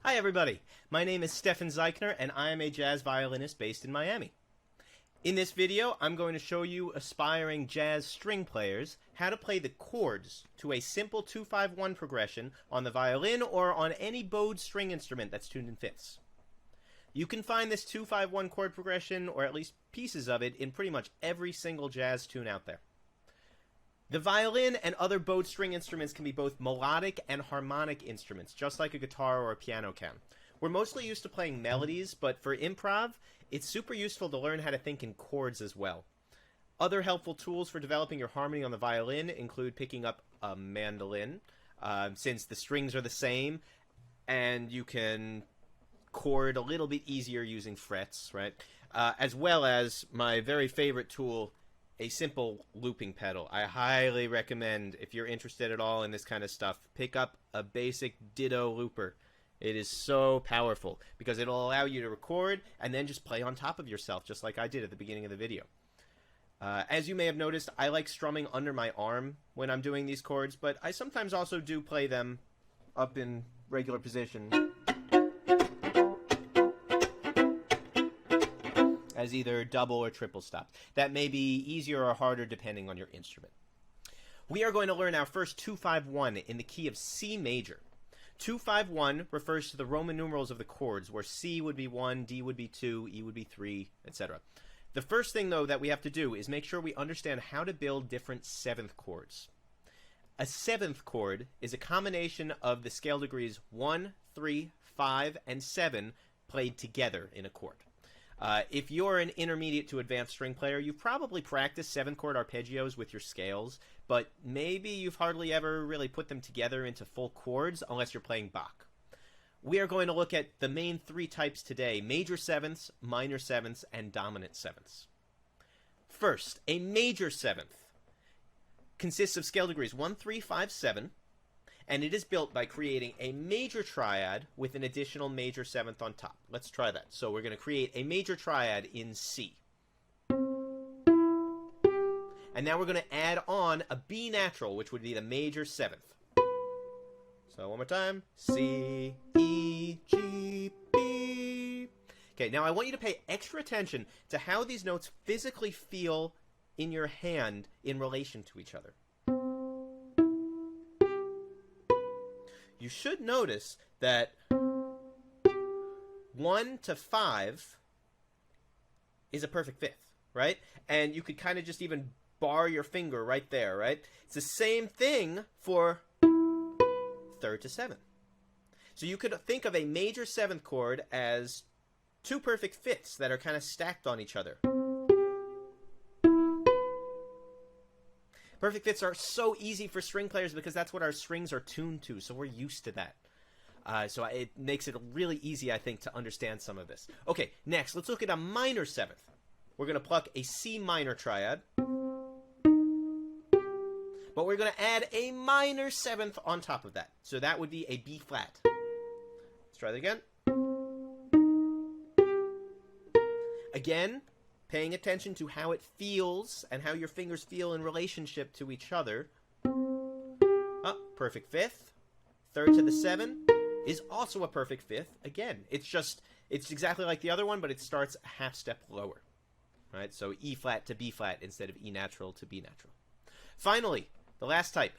Hi everybody, my name is Steffen Zeichner and I am a jazz violinist based in Miami. In this video, I'm going to show you aspiring jazz string players how to play the chords to a simple 2-5-1 progression on the violin or on any bowed string instrument that's tuned in fifths. You can find this 2-5-1 chord progression, or at least pieces of it, in pretty much every single jazz tune out there. The violin and other bowed string instruments can be both melodic and harmonic instruments, just like a guitar or a piano can. We're mostly used to playing melodies, but for improv, it's super useful to learn how to think in chords as well. Other helpful tools for developing your harmony on the violin include picking up a mandolin, since the strings are the same, and you can chord a little bit easier using frets, right? As well as my very favorite tool, a simple looping pedal. I highly recommend, if you're interested at all in this kind of stuff, pick up a basic ditto looper. It is so powerful because it'll allow you to record and then just play on top of yourself, just like I did at the beginning of the video. As you may have noticed, I like strumming under my arm when I'm doing these chords, but I sometimes also do play them up in regular position as either double or triple stops. That may be easier or harder depending on your instrument. We are going to learn our first 2-5-1 in the key of C major. 2-5-1 refers to the Roman numerals of the chords, where C would be 1, D would be 2, E would be 3, etc. The first thing, though, that we have to do is make sure we understand how to build different seventh chords. A seventh chord is a combination of the scale degrees 1, 3, 5, and 7 played together in a chord. If you're an intermediate to advanced string player, you've probably practiced 7-chord arpeggios with your scales, but maybe you've hardly ever really put them together into full chords unless you're playing Bach. We are going to look at the main 3 types today: major sevenths, minor sevenths, and dominant sevenths. First, a major seventh consists of scale degrees 1, 3, 5, 7, and it is built by creating a major triad with an additional major seventh on top. Let's try that. So we're going to create a major triad in C. And now we're going to add on a B natural, which would be the major seventh. So one more time. C, E, G, B. Okay, now I want you to pay extra attention to how these notes physically feel in your hand in relation to each other. You should notice that 1 to 5 is a perfect fifth, right? And you could kind of just even bar your finger right there, right? It's the same thing for 3rd to 7. So you could think of a major 7th chord as 2 perfect fifths that are kind of stacked on each other. Perfect fifths are so easy for string players because that's what our strings are tuned to, so we're used to that. So it makes it really easy, I think, to understand some of this. Okay, next, let's look at a minor seventh. We're going to pluck a C minor triad, but we're going to add a minor seventh on top of that. So that would be a B flat. Let's try that again. Again, paying attention to how it feels and how your fingers feel in relationship to each other. Perfect fifth. 3rd to the 7 is also a perfect fifth. Again, it's exactly like the other one, but it starts a half step lower. Right? So E flat to B flat instead of E natural to B natural. Finally, the last type.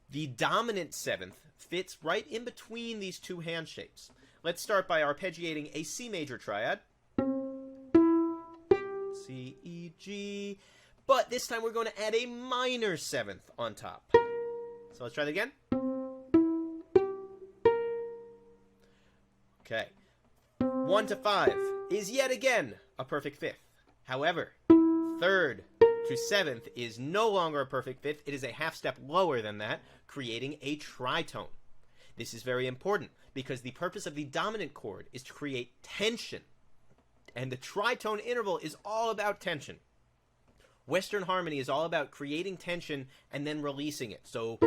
The dominant seventh fits right in between these 2 hand shapes. Let's start by arpeggiating a C major triad. C, E, G. But this time we're going to add a minor seventh on top. So let's try that again. Okay. 1 to 5 is yet again a perfect fifth. However, 3rd to 7th is no longer a perfect fifth. It is a half step lower than that, creating a tritone. This is very important because the purpose of the dominant chord is to create tension. And the tritone interval is all about tension. Western harmony is all about creating tension and then releasing it. So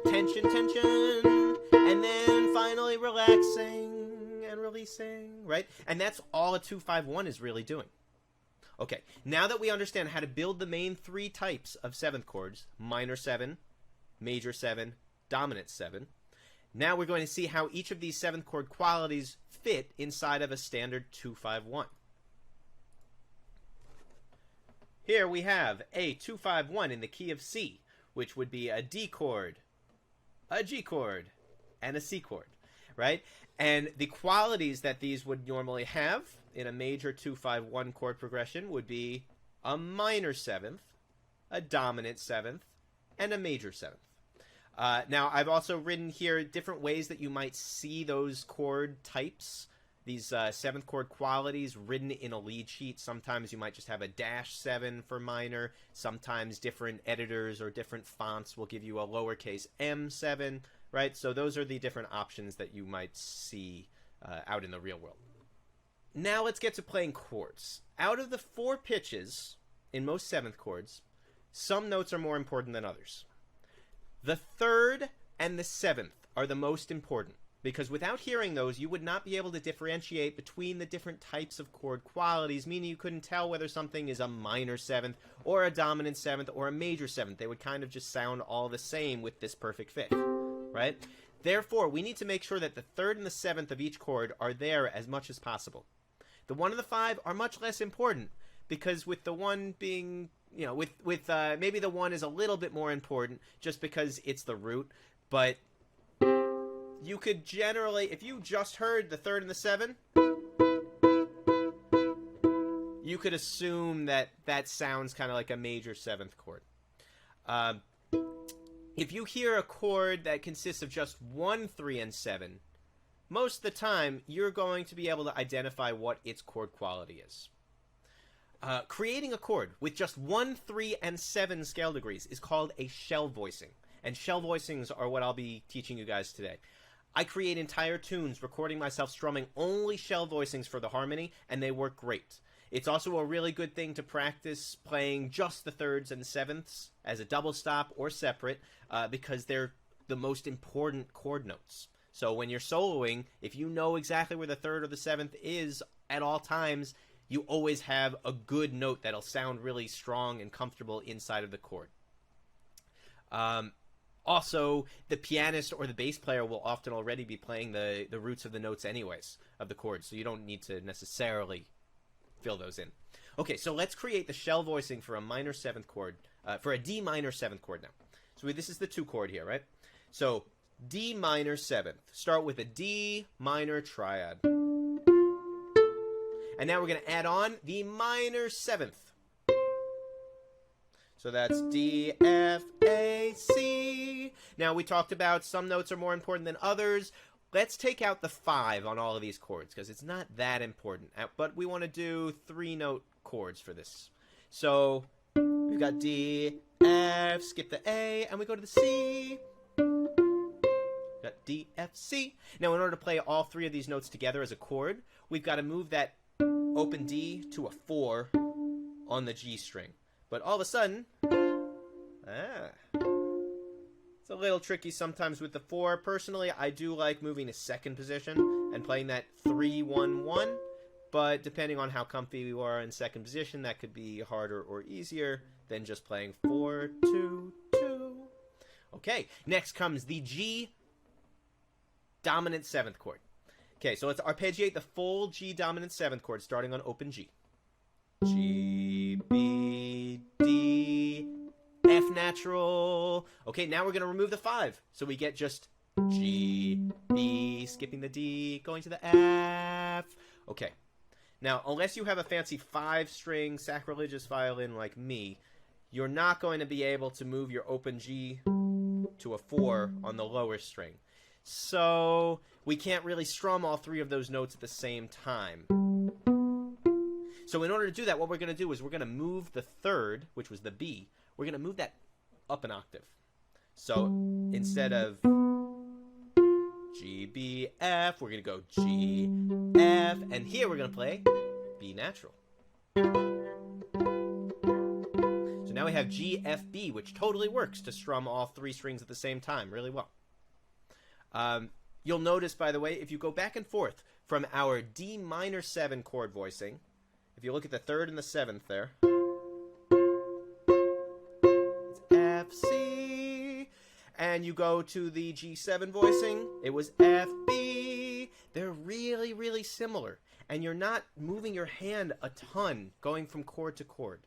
tension, tension, and then finally relaxing and releasing, right? And that's all a 2-5-1 is really doing. Okay, now that we understand how to build the main three types of seventh chords, minor 7, major 7, dominant 7, now we're going to see how each of these seventh chord qualities fit inside of a standard 2-5-1. Here we have a 2-5-1 in the key of C, which would be a D chord, a G chord, and a C chord, right? And the qualities that these would normally have in a major 2-5-1 chord progression would be a minor 7th, a dominant 7th, and a major 7th. Now, I've also written here different ways that you might see those chord types, these seventh chord qualities written in a lead sheet. Sometimes you might just have a -7 for minor. Sometimes different editors or different fonts will give you a lowercase m7, right? So those are the different options that you might see out in the real world. Now let's get to playing chords. Out of the 4 pitches in most seventh chords, some notes are more important than others. The 3rd and the 7th are the most important, because without hearing those, you would not be able to differentiate between the different types of chord qualities, meaning you couldn't tell whether something is a minor 7th or a dominant 7th or a major 7th. They would kind of just sound all the same with this perfect fit, right? Therefore, we need to make sure that the 3rd and the 7th of each chord are there as much as possible. The 1 and the 5 are much less important, because with the 1 being, you know, maybe the 1 is a little bit more important just because it's the root, but you could generally, if you just heard the 3rd and the 7, you could assume that that sounds kind of like a major 7th chord. If you hear a chord that consists of just 1, 3, and 7, most of the time you're going to be able to identify what its chord quality is. Creating a chord with just 1, 3, and 7 scale degrees is called a shell voicing. And shell voicings are what I'll be teaching you guys today. I create entire tunes recording myself strumming only shell voicings for the harmony, and they work great. It's also a really good thing to practice playing just the 3rds and 7ths as a double stop or separate, because they're the most important chord notes. So when you're soloing, if you know exactly where the 3rd or the 7th is at all times, you always have a good note that'll sound really strong and comfortable inside of the chord. Also, the pianist or the bass player will often already be playing the roots of the notes anyways, of the chords, so you don't need to necessarily fill those in. Okay, so let's create the shell voicing for a minor 7th chord, for a D minor 7th chord now. So this is the 2 chord here, right? So D minor 7th. Start with a D minor triad. And now we're going to add on the minor 7th. So that's D, F, A, C. Now we talked about some notes are more important than others. Let's take out the 5 on all of these chords because it's not that important. But we want to do 3-note chords for this. So we've got D, F, skip the A, and we go to the C. Got D, F, C. Now in order to play all 3 of these notes together as a chord, we've got to move that open D to a 4 on the G string. But all of a sudden, it's a little tricky sometimes with the 4. Personally, I do like moving to 2nd position and playing that 3-1-1. But depending on how comfy you are in 2nd position, that could be harder or easier than just playing 4-2-2. Okay, next comes the G dominant 7th chord. Okay, so let's arpeggiate the full G dominant 7th chord starting on open G. G, B, D, F natural. Okay, now we're going to remove the 5. So we get just G, B, skipping the D, going to the F. Okay. Now, unless you have a fancy 5-string sacrilegious violin like me, you're not going to be able to move your open G to a 4 on the lower string. So we can't really strum all 3 of those notes at the same time. So in order to do that, what we're going to do is we're going to move the 3rd, which was the B, we're going to move that up an octave. So instead of G, B, F, we're going to go G, F, and here we're going to play B natural. So now we have G, F, B, which totally works to strum all three strings at the same time really well. You'll notice, by the way, if you go back and forth from our D minor 7 chord voicing, if you look at the 3rd and the 7th there, it's F, C, and you go to the G7 voicing, it was F, B. They're really, really similar, and you're not moving your hand a ton going from chord to chord.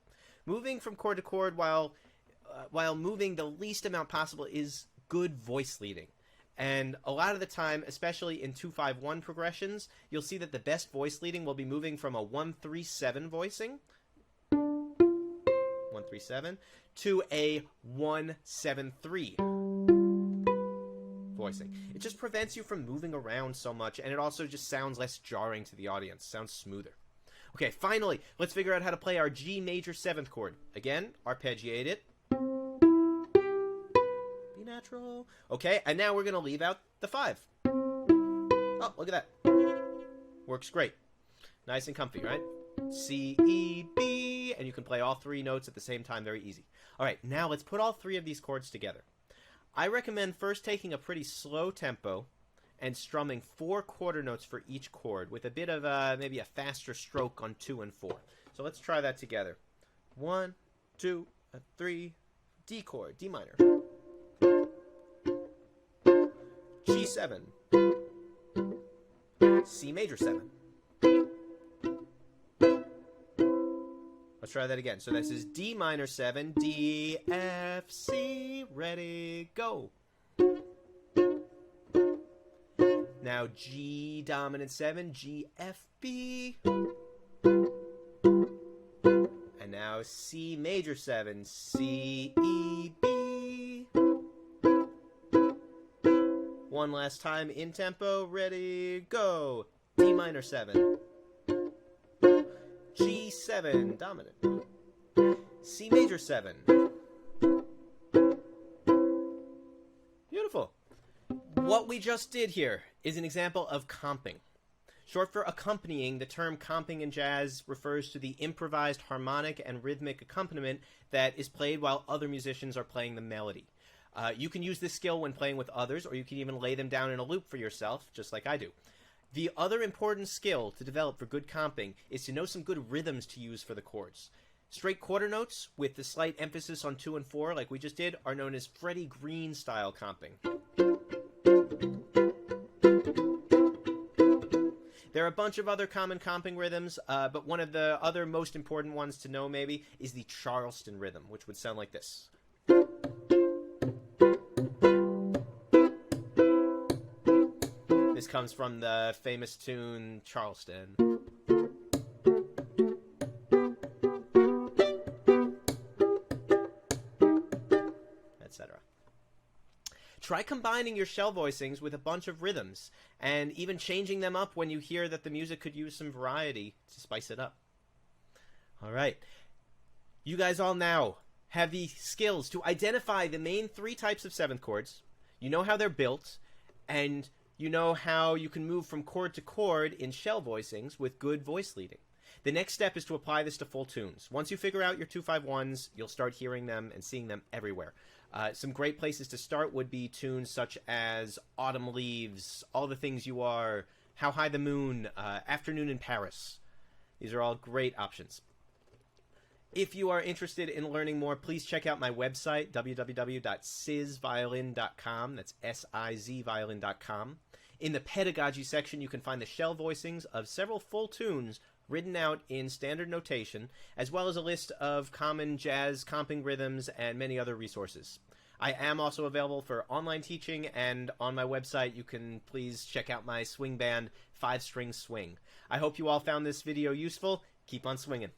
Moving from chord to chord while moving the least amount possible is good voice leading. And a lot of the time, especially in 2-5-1 progressions, you'll see that the best voice leading will be moving from a 1-3-7 voicing, 1-3-7, to a 1-7-3 voicing. It just prevents you from moving around so much, and it also just sounds less jarring to the audience, sounds smoother. Okay, finally, let's figure out how to play our G major 7th chord. Again, arpeggiate it. Natural. Okay, and now we're going to leave out the 5. Oh, look at that. Works great. Nice and comfy, right? C, E, B, and you can play all 3 notes at the same time. Very easy. All right, now let's put all 3 of these chords together. I recommend first taking a pretty slow tempo and strumming 4 quarter notes for each chord with a bit of maybe a faster stroke on 2 and 4. So let's try that together. 1, 2, 3, D chord, D minor. G7, C major 7. Let's try that again. So this is D minor 7, D, F, C, ready, go. Now G dominant 7, G, F, B. And now C major 7, C, E, B. One last time in tempo, ready, go. D minor 7, G7 dominant, C major 7. Beautiful. What we just did here is an example of comping. Short for accompanying, the term comping in jazz refers to the improvised harmonic and rhythmic accompaniment that is played while other musicians are playing the melody. You can use this skill when playing with others, or you can even lay them down in a loop for yourself, just like I do. The other important skill to develop for good comping is to know some good rhythms to use for the chords. Straight quarter notes, with the slight emphasis on 2 and 4, like we just did, are known as Freddie Green style comping. There are a bunch of other common comping rhythms, but one of the other most important ones to know maybe is the Charleston Rhythm, which would sound like this. This comes from the famous tune Charleston. Etc. Try combining your shell voicings with a bunch of rhythms, and even changing them up when you hear that the music could use some variety to spice it up. All right. You guys all now have the skills to identify the main 3 types of 7th chords. You know how they're built, and you know how you can move from chord to chord in shell voicings with good voice leading. The next step is to apply this to full tunes. Once you figure out your 2-5-1s, you'll start hearing them and seeing them everywhere. Some great places to start would be tunes such as Autumn Leaves, All the Things You Are, How High the Moon, Afternoon in Paris. These are all great options. If you are interested in learning more, please check out my website, www.sizviolin.com. That's S-I-Z violin.com. In the pedagogy section, you can find the shell voicings of several full tunes written out in standard notation, as well as a list of common jazz comping rhythms and many other resources. I am also available for online teaching, and on my website you can please check out my swing band, 5 String Swing. I hope you all found this video useful. Keep on swinging.